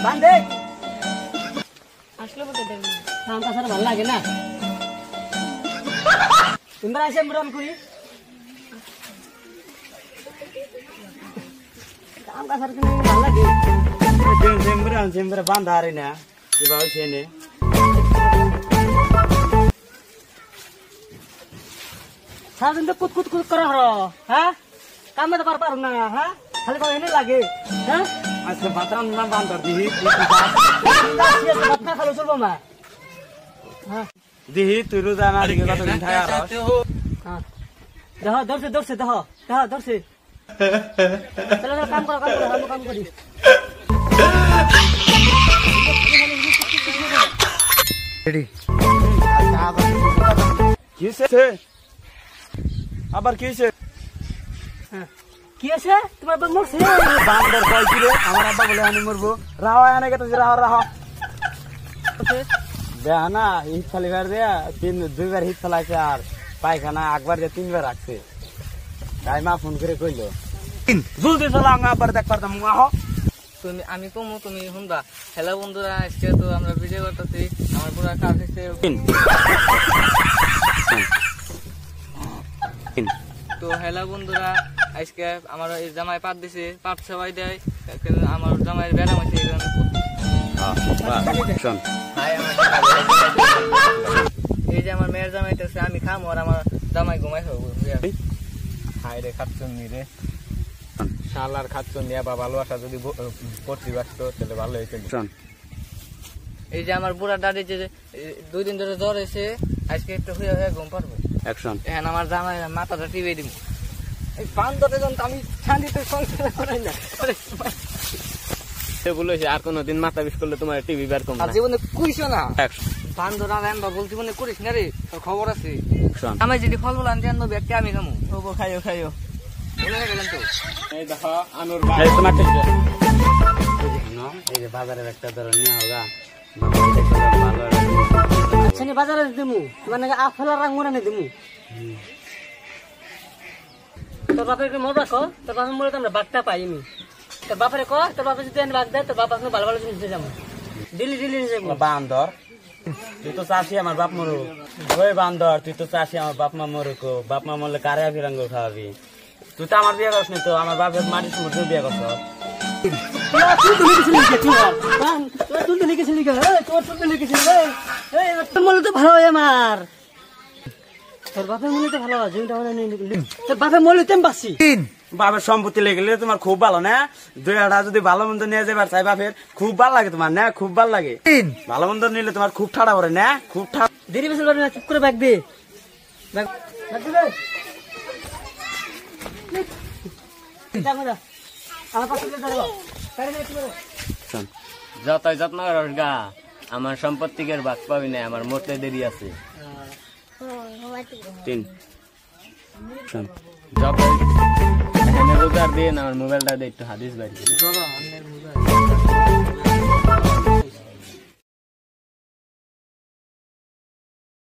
বান্ধে আসলে বলতে দেব কাম কাজ ভালো লাগে না তোমরা এসে মুরাম করি কাম কাজ আর কেন ভালো লাগে চেম্বরে বান্ধা আরে না কিভাবে সেনে সারাদিন তো কুত কুত কুত করা হলো হ্যাঁ কামে তো পারো না হ্যাঁ খালি কয় এনে লাগে হ্যাঁ আজকে বাতরান না বান্ধর দিহি ভাত না খালো চলবো না হ্যাঁ দিহি তুই রোজা না দিকে কতদিন থাকে আর হ্যাঁ ধরছে ধরছে ধরছে চলো কাম করো আমি কাম করি রেডি কিসে আবার কিসে কি আছে তোমার বাবা মরছে বান্দর কয় কি রে আমার আব্বা বলে আমি মরবো রাহ এনে গেছে রাহ দেখ না হিট খালি বার দেয়া দুইবার হিট ফেলাইছে আর পায়খানা একবার দিয়ে 3 বার রাখছে তাই মা ফোন করে কইলো জলদি চলা আবার দেখ পারতাম আহ তুমি আমি কমু তুমি শুনবা হ্যালো বন্ধুরা আজকে তো আমরা ভিডিও করতেছি আমার পুরো কাজ হচ্ছে তো হ্যালো বন্ধুরা আজকে আমার এই জামাই পাট দিছে পাট সবাই দেয় কিন্তু আমার জামাইয়ের ব্যারাম আছে এই যে আমার মেয়ের জামাইতেছে আমি খামো আর আমার জামাই ঘুমাই খাবো হাই রে খাচ্ছন নি রে শালার খাচ্ছন নিয়ে বা ভালোবাসা যদি পড়তে বাসতো তাহলে ভালো হইতো এই যে আমার বুড়া দাদি যে 2 দিন ধরে জ্বর এসে আজকে একটু হয়ে ঘুম পারবো অ্যাকশন এখন আমার জামাই মাথাটা টিপে দিব এই বান্দরে যখন আমি শান্তিতে সংসার করাই না সে বলেছে আর কোনদিন মাথা বিষ করলে তোমার টিভি বের কম আর জীবনে কইছো না অ্যাকশন বান্দর আর আমি বলতে মনে করিস না রে তোর খবর আছে অ্যাকশন আমি যদি ফল বলান জানবো ব্যক্তি আমি খামু ওবো খাইও বলে গেলাম তো এই দেখো আনুর ভাই তোমার ঠিক আছে না এই যে বাজারের একটা ধরে নিয়ে হোগা আচ্ছা নি বাজারে দিমু মানে আফলা রং মুরানে দিমু তোর বাপের কি মরবা কো তোর বাপের মরে তো আমরা বাগটা পাইনি তোর বাপের কো তোর বাপে যদি এনে বাগ দেয় তোর বাপ আপনি ভালো ভালো জিনিস দিয়ে যাবো দিল্লি নিয়ে যাবো বান্দর তুই তো চাষি আমার বাপ মরু ওই বান্দর তুই তো চাষি আমার বাপ মা মরুকো বাপ মা মরলে কারে ফিরাঙ্গ খাওয়াবি তুই তো আমার বিয়ে করছ তো আমার বাপের মাটির সময় বিয়ে করছ ভালো হয় আমার তোর বাপের মনে তো ভালো তোর বাপের মনে তেম পাচ্ছি বাপের সম্পত্তি লেগে তোমার খুব ভালো না 2 আড়া যদি ভালো মন্দ নিয়ে যাবার চাই বাপের খুব ভালো লাগে তোমার না খুব ভালো লাগে ভালো মন্দ নিলে তোমার খুব ঠাড়া পড়ে না খুব দেরি বেশি পারবে না চুপ করে ব্যাগ দে যতই যত্ন করিস গা আমার সম্পত্তিকের ভাগ পাবি না আমার মরতে দেরি আছে 3 যতই এখানে রোজার দিন আমার মোবাইলটা দিয়ে একটু হাদিস বাইর করি